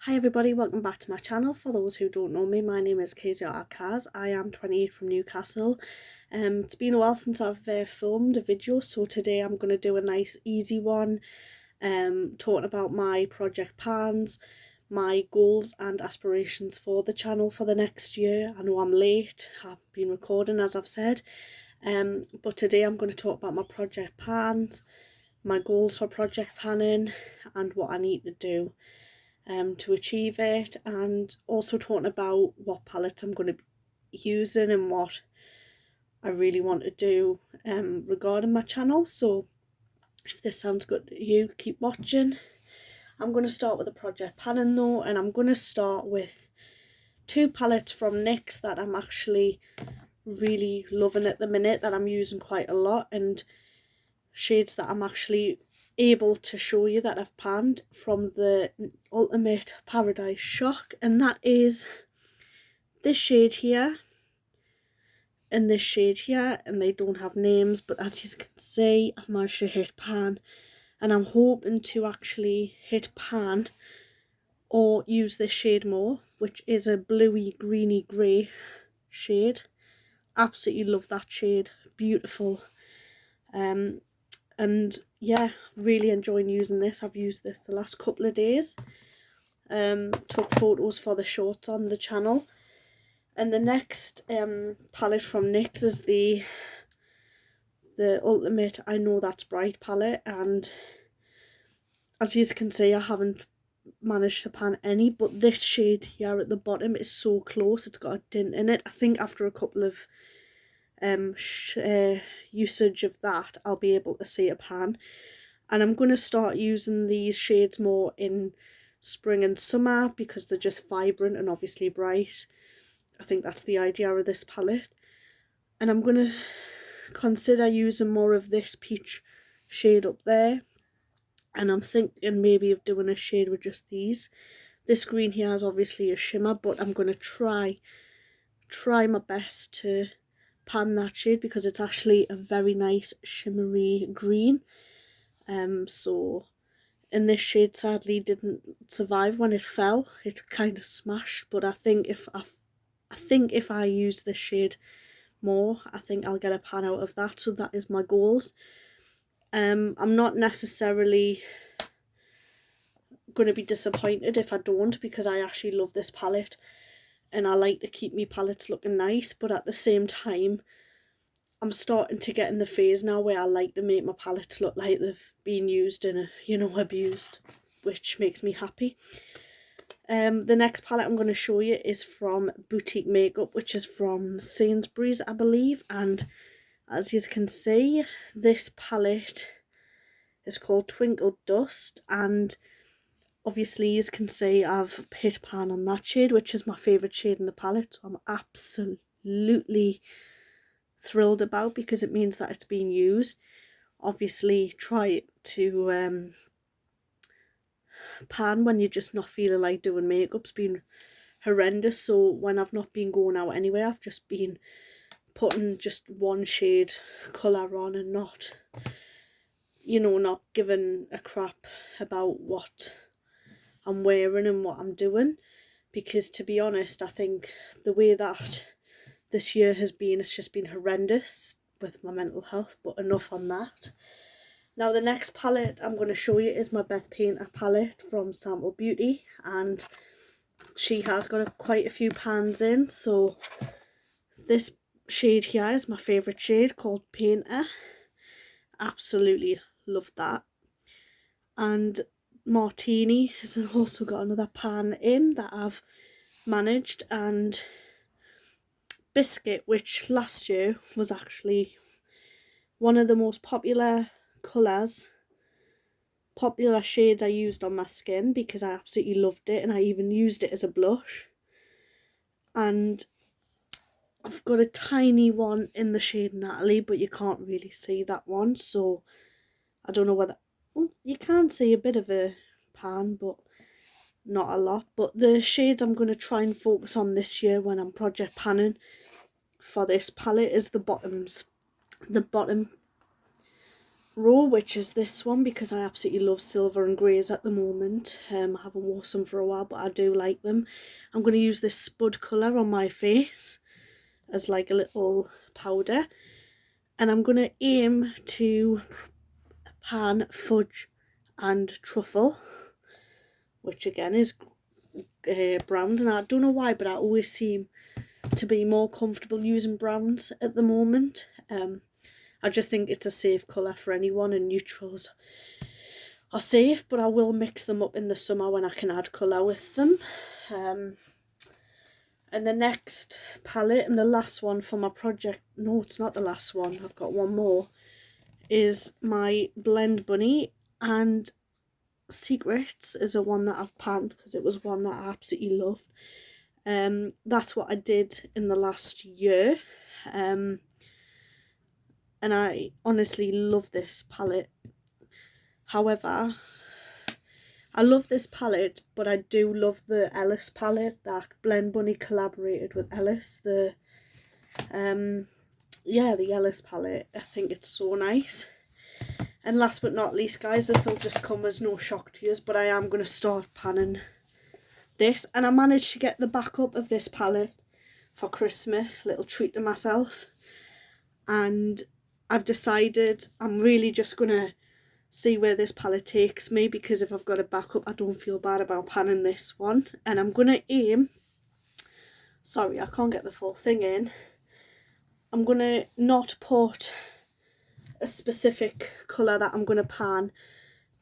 Hi everybody, welcome back to my channel. For those who don't know me, my name is Kezia Arkaz. I am 28 from Newcastle. It's been a while since I've filmed a video, so today I'm going to do a nice easy one, talking about my project plans, my goals and aspirations for the channel for the next year. I know I'm late, I've been recording as I've said, but today I'm going to talk about my project plans, my goals for project planning and what I need to do to achieve it, and also talking about what palettes I'm going to be using and what I really want to do regarding my channel. So if this sounds good to you, keep watching. I'm going to start with the project planning though, and I'm going to start with two palettes from NYX that I'm actually really loving at the minute, that I'm using quite a lot, and shades that I'm actually able to show you that I've panned from the Ultimate Paradise Shock, and that is this shade here and this shade here, and they don't have names, but as you can see I've managed to hit pan, and I'm hoping to actually hit pan or use this shade more, which is a bluey greeny grey shade. Absolutely love that shade, beautiful. And yeah, really enjoying using this. I've used this the last couple of days, took photos for the shorts on the channel. And the next palette from NYX is the Ultimate I Know That's Bright palette, and as you can see I haven't managed to pan any, but this shade here at the bottom is so close, it's got a dint in it. I think after a couple of usage of that I'll be able to see a pan, and I'm going to start using these shades more in spring and summer because they're just vibrant and obviously bright. I think that's the idea of this palette, and I'm going to consider using more of this peach shade up there, and I'm thinking maybe of doing a shade with just these. This green here is obviously a shimmer, but I'm going to try my best to pan that shade because it's actually a very nice shimmery green. So, and this shade sadly didn't survive when it fell. It kind of smashed, but I think if I use this shade more, I think I'll get a pan out of that. So that is my goals. I'm not necessarily going to be disappointed if I don't, because I actually love this palette and I like to keep my palettes looking nice, but at the same time I'm starting to get in the phase now where I like to make my palettes look like they've been used and, abused, which makes me happy. The next palette I'm going to show you is from Boutique Makeup, which is from Sainsbury's, I believe, and as you can see, this palette is called Twinkle Dust, and obviously you can see I've hit pan on that shade, which is my favourite shade in the palette, so I'm absolutely thrilled about, because it means that it's being used. Obviously try to pan when you're just not feeling like doing makeup's been horrendous, so when I've not been going out anywhere I've just been putting just one shade colour on and not giving a crap about what I'm wearing and what I'm doing, because to be honest I think the way that this year has been, it's just been horrendous with my mental health, but enough on that. Now the next palette I'm going to show you is my Beth Painter palette from Sample Beauty, and she has got quite a few pans in. So this shade here is my favourite shade, called Painter. Absolutely love that. And Martini has also got another pan in that I've managed, and Biscuit, which last year was actually one of the most popular shades I used on my skin, because I absolutely loved it, and I even used it as a blush. And I've got a tiny one in the shade Natalie, but you can't really see that one, so I don't know whether, well, you can see a bit of a pan, but not a lot. But the shades I'm going to try and focus on this year when I'm project panning for this palette is the bottom row, which is this one, because I absolutely love silver and greys at the moment. I haven't worn some for a while, but I do like them. I'm going to use this Spud colour on my face as like a little powder, and I'm going to aim to pan fudge and truffle, which again is browns, and I don't know why, but I always seem to be more comfortable using browns at the moment. I just think it's a safe colour for anyone, and neutrals are safe, but I will mix them up in the summer when I can add colour with them. And the next palette, and the last one for my project, no, it's not the last one, I've got one more, is my Blend Bunny, and Secrets is a one that I've panned because it was one that I absolutely loved. That's what I did in the last year. And I honestly love this palette. However, I love this palette, but I do love the Ellis palette that Blend Bunny collaborated with Ellis. The Ellis palette. I think it's so nice. And last but not least, guys, this will just come as no shock to you, but I am going to start panning this. And I managed to get the backup of this palette for Christmas, a little treat to myself. And I've decided I'm really just going to see where this palette takes me, because if I've got a backup, I don't feel bad about panning this one. And I'm going to aim, sorry, I can't get the full thing in. I'm going to not put a specific colour that I'm going to pan,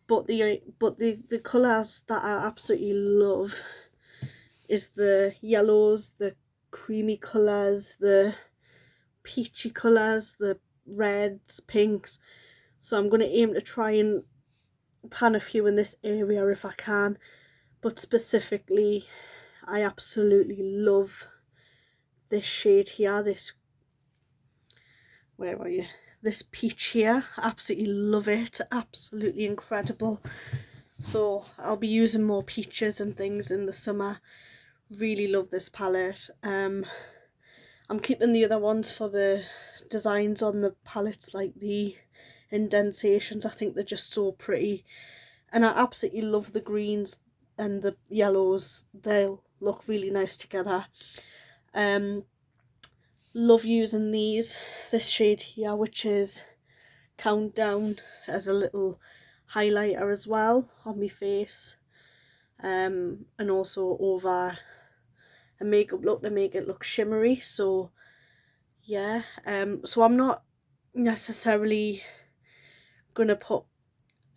but the colours that I absolutely love is the yellows, the creamy colours, the peachy colours, the reds, pinks. So I'm going to aim to try and pan a few in this area if I can, but specifically I absolutely love this shade here, this, where are you, this peach here. Absolutely love it, absolutely incredible. So I'll be using more peaches and things in the summer. Really love this palette. I'm keeping the other ones for the designs on the palettes, like the indentations. I think they're just so pretty, and I absolutely love the greens and the yellows. They'll look really nice together. Love using this shade here, which is Countdown, as a little highlighter as well on my face, and also over a makeup look to make it look shimmery. So yeah, so I'm not necessarily gonna put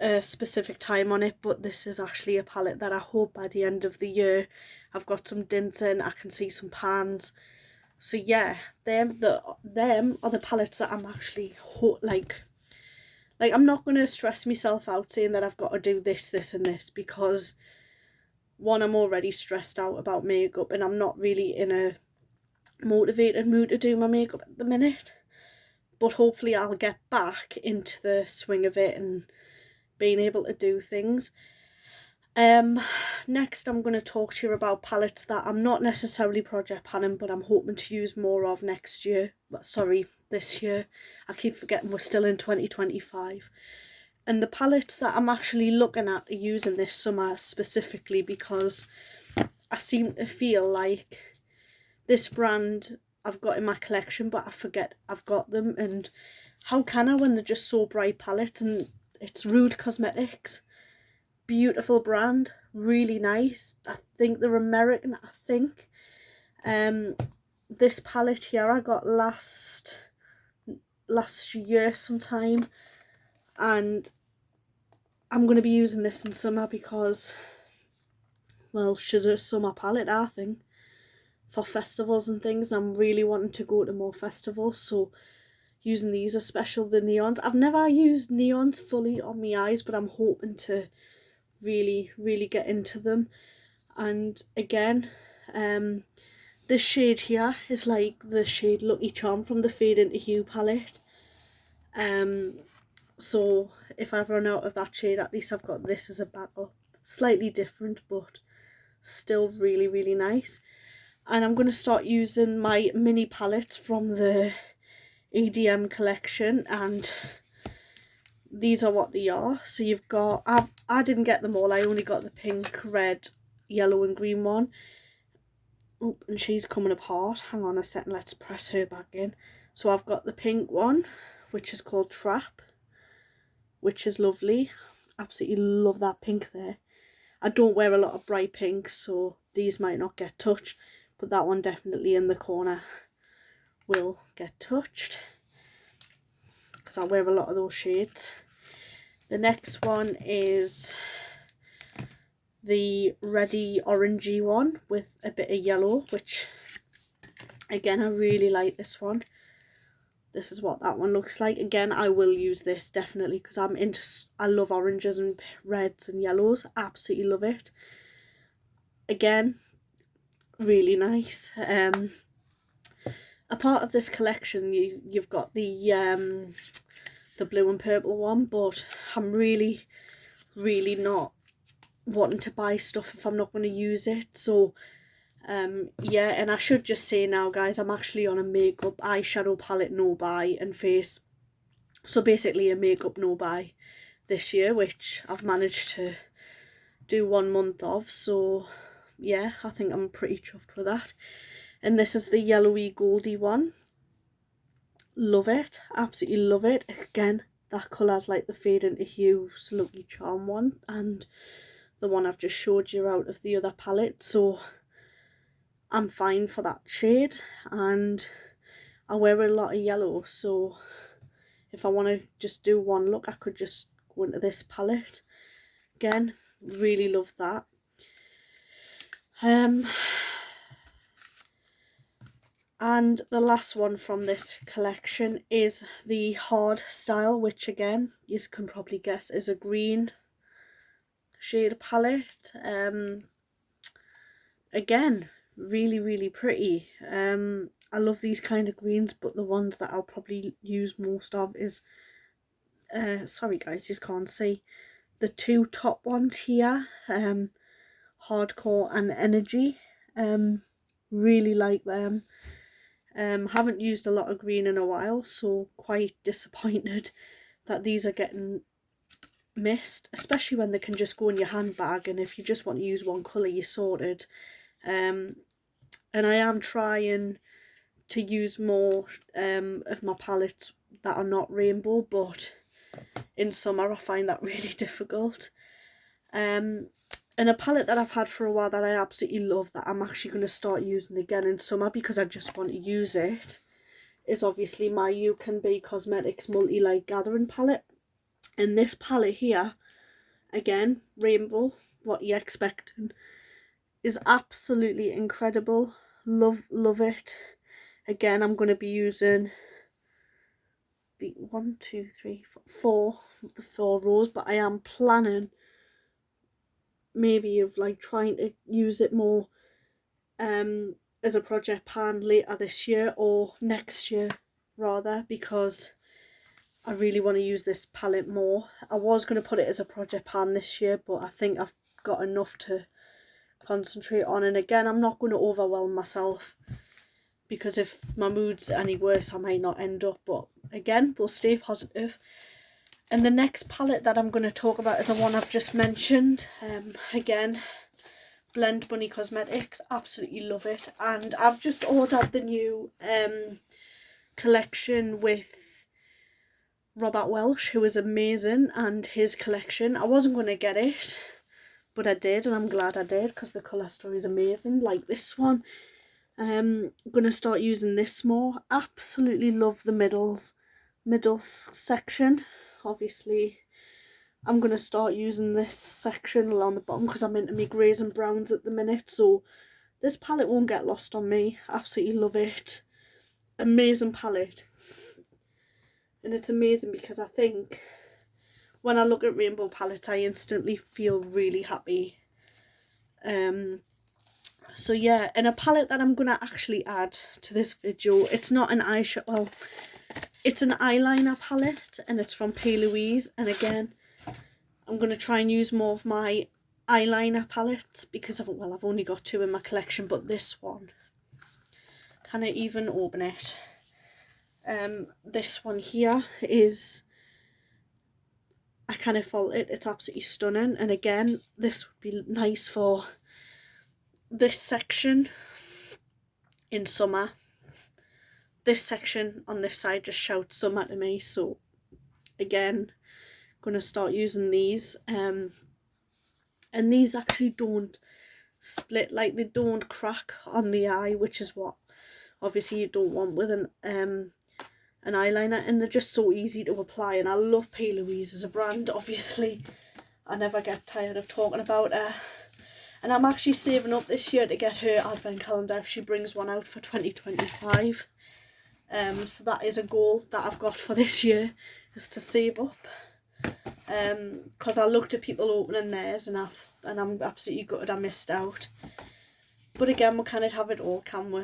a specific time on it, but this is actually a palette that I hope by the end of the year I've got some dints in, I can see some pans. So yeah, them are the palettes that I'm actually like I'm not going to stress myself out saying that I've got to do this, this and this, because one, I'm already stressed out about makeup and I'm not really in a motivated mood to do my makeup at the minute. But hopefully I'll get back into the swing of it and being able to do things. Next I'm going to talk to you about palettes that I'm not necessarily project panning, but I'm hoping to use more of next year. Sorry, this year. I keep forgetting we're still in 2025. And the palettes that I'm actually looking at using this summer specifically, because I seem to feel like this brand I've got in my collection, but I forget I've got them. And how can I when they're just so bright palettes? And it's Rude Cosmetics. Beautiful brand, really nice. I think they're American, I think. This palette here I got last year sometime, and I'm going to be using this in summer because, well, she's a summer palette, I think, for festivals and things. I'm really wanting to go to more festivals, so using these, especially the neons. I've never used neons fully on my eyes, but I'm hoping to really get into them. And again, this shade here is like the shade Lucky Charm from the Fade Into Hue palette. So if I've run out of that shade, at least I've got this as a backup. Slightly different, but still really nice. And I'm going to start using my mini palettes from the EDM collection, and these are what they are. So you've got, I didn't get them all, I only got the pink, red, yellow and green one. Oh, and she's coming apart. Hang on a second, let's press her back in. So I've got the pink one, which is called Trap, which is lovely. Absolutely love that pink there. I don't wear a lot of bright pinks, so these might not get touched, but that one definitely in the corner will get touched because I wear a lot of those shades. The next one is the reddy orangey one with a bit of yellow, which again I really like this one. This is what that one looks like. Again, I will use this definitely because I love oranges and reds and yellows. Absolutely love it. Again, really nice. A part of this collection, you've got the blue and purple one, but I'm really not wanting to buy stuff if I'm not going to use it. So yeah, and I should just say now, guys, I'm actually on a makeup eyeshadow palette no buy and face, so basically a makeup no buy this year, which I've managed to do 1 month of. So yeah, I think I'm pretty chuffed with that. And this is the yellowy goldy one. Love it, absolutely love it. Again, that colour's like the Fade into Hue's Lucky Charm one and the one I've just showed you out of the other palette, so I'm fine for that shade. And I wear a lot of yellow, so if I want to just do one look, I could just go into this palette. Again, really love that. And the last one from this collection is the Hard Style, which again, you can probably guess is a green shade palette. Again, really pretty. I love these kind of greens, but the ones that I'll probably use most of is, sorry guys, you just can't see, the two top ones here, Hardcore and Energy. Really like them. Haven't used a lot of green in a while, so quite disappointed that these are getting missed, especially when they can just go in your handbag, and if you just want to use one colour, you're sorted. And I am trying to use more of my palettes that are not rainbow, but in summer I find that really difficult. And a palette that I've had for a while that I absolutely love, that I'm actually going to start using again in summer because I just want to use it, is obviously my You Can Be Cosmetics Multi-Light Gathering palette. And this palette here, again, rainbow, what you're expecting, is absolutely incredible. Love it. Again, I'm going to be using the 1, 2, 3, 4, the 4 rows, but I am planning maybe of like trying to use it more as a project pan later this year, or next year rather, because I really want to use this palette more. I was going to put it as a project pan this year, but I think I've got enough to concentrate on. And again, I'm not going to overwhelm myself, because if my mood's any worse I might not end up, but again, we'll stay positive. And the next palette that I'm going to talk about is the one I've just mentioned. Again, Blend Bunny Cosmetics, absolutely love it. And I've just ordered the new collection with Robert Welsh, who is amazing, and his collection. I wasn't going to get it, but I did, and I'm glad I did, because the colour story is amazing. Like this one, I'm going to start using this more. Absolutely love the middle section. Obviously, I'm going to start using this section along the bottom because I'm into my greys and browns at the minute. So this palette won't get lost on me. Absolutely love it. Amazing palette. And it's amazing because I think when I look at rainbow palettes, I instantly feel really happy. So yeah, and a palette that I'm going to actually add to this video, it's not an eyeshadow, well, it's an eyeliner palette, and it's from P. Louise. And again, I'm going to try and use more of my eyeliner palettes because I've only got 2 in my collection, but this one, can I even open it? This one here is I kind of fault it. It's absolutely stunning. And again, this would be nice for this section in summer. This section on this side just shouts summer to me. So again, gonna start using these. And these actually don't split, like they don't crack on the eye, which is what obviously you don't want with an eyeliner, and they're just so easy to apply. And I love P. Louise as a brand. Obviously I never get tired of talking about her, and I'm actually saving up this year to get her advent calendar if she brings one out for 2025. So that is a goal that I've got for this year, is to save up, because I looked at people opening theirs and I'm absolutely gutted I missed out. But again, we can't have it all, can we?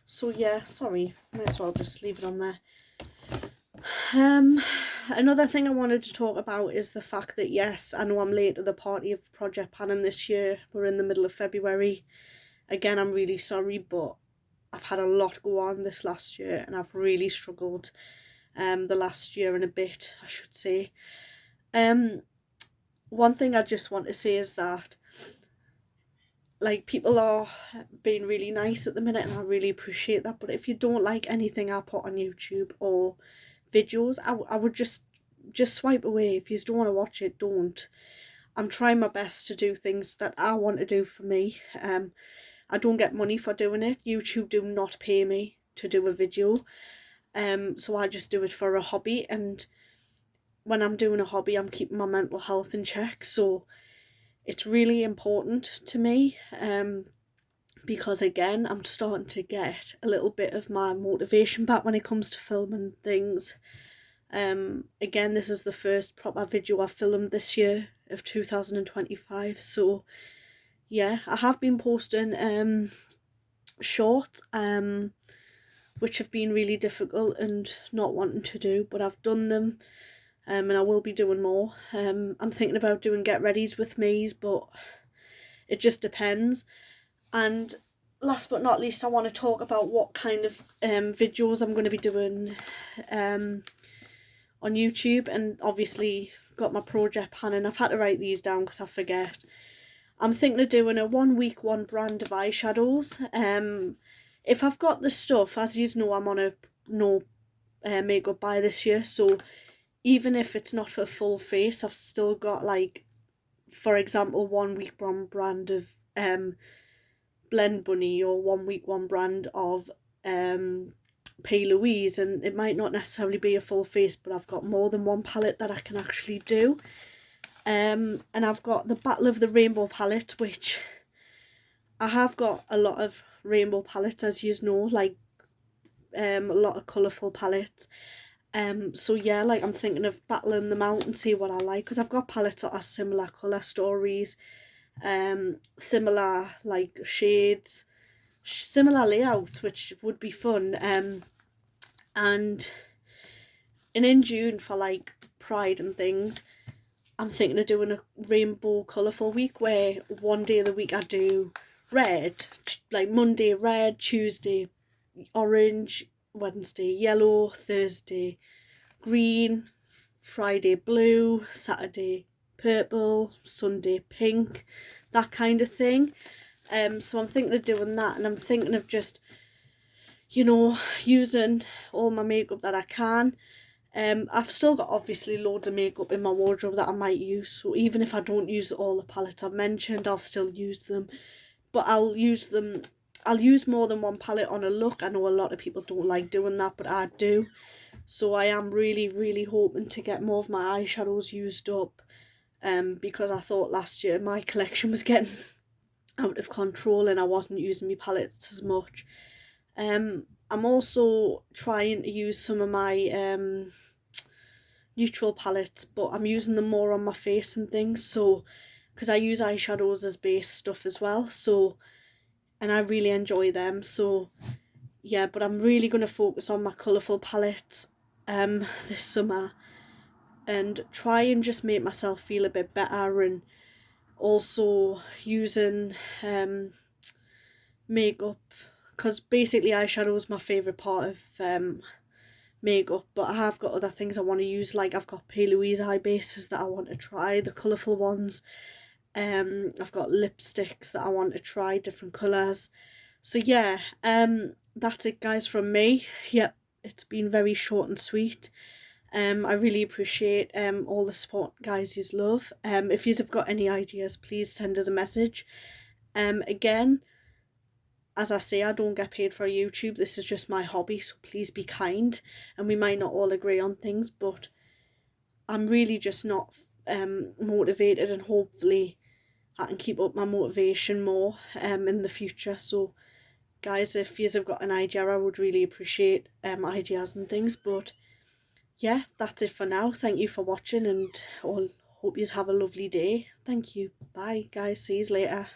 So yeah, sorry, might as well just leave it on there. Another thing I wanted to talk about is the fact that, yes, I know I'm late to the party of project planning this year. We're in the middle of February. Again, I'm really sorry, but I've had a lot go on this last year and I've really struggled the last year and a bit, I should say. One thing I just want to say is that, like, people are being really nice at the minute and I really appreciate that, but if you don't like anything I put on YouTube or videos, I would just swipe away. If you don't want to watch it, don't. I'm trying my best to do things that I want to do for me. I don't get money for doing it. YouTube do not pay me to do a video. So I just do it for a hobby, and when I'm doing a hobby, I'm keeping my mental health in check. So it's really important to me, because again, I'm starting to get a little bit of my motivation back when it comes to filming things. Again, this is the first proper video I filmed this year of 2025. So yeah, I have been posting shorts, which have been really difficult and not wanting to do, but I've done them, and I will be doing more. I'm thinking about doing get readies with me's, but it just depends. And last but not least, I want to talk about what kind of videos I'm going to be doing on YouTube. And obviously got my project planning. I've had to write these down because I forget. I'm thinking of doing a 1 week, one brand of eyeshadows. If I've got the stuff, as you know, I'm on a no makeup buy this year, so even if it's not for full face, I've still got, like, for example, 1 week one brand of Blend Bunny, or 1 week one brand of P. Louise, and it might not necessarily be a full face, but I've got more than one palette that I can actually do. And I've got the Battle of the Rainbow palette, which I have got a lot of rainbow palettes, as you know, like a lot of colourful palettes. So yeah, like, I'm thinking of battling them out and see what I like, because I've got palettes that are similar colour stories, similar like shades, similar layouts, which would be fun. And in June, for like Pride and things, I'm thinking of doing a rainbow colourful week, where one day of the week I do red, like Monday red, Tuesday orange, Wednesday yellow, Thursday green, Friday blue, Saturday purple, Sunday pink, that kind of thing. So I'm thinking of doing that, and I'm thinking of just, you know, using all my makeup that I can. I've still got obviously loads of makeup in my wardrobe that I might use, so even if I don't use all the palettes I've mentioned, I'll still use them. But I'll use more than one palette on a look. I know a lot of people don't like doing that, but I do. So I am really, really hoping to get more of my eyeshadows used up, because I thought last year my collection was getting out of control and I wasn't using my palettes as much. I'm also trying to use some of my neutral palettes, but I'm using them more on my face and things, so, because I use eyeshadows as base stuff as well, so, and I really enjoy them. So yeah, but I'm really going to focus on my colourful palettes this summer, and try and just make myself feel a bit better, and also using makeup, because basically eyeshadow is my favourite part of makeup, but I have got other things I want to use, like I've got P. Louise eye bases that I want to try, the colourful ones. I've got lipsticks that I want to try, different colours. So yeah, that's it guys from me. Yep, it's been very short and sweet. I really appreciate all the support guys yous love. If yous have got any ideas, please send us a message. Again, as I say, I don't get paid for YouTube. This is just my hobby, so please be kind. And we might not all agree on things, but I'm really just not motivated, and hopefully I can keep up my motivation more in the future. So guys, if you have got an idea, I would really appreciate ideas and things. But yeah, that's it for now. Thank you for watching, and I'll hope you have a lovely day. Thank you. Bye guys, see you later.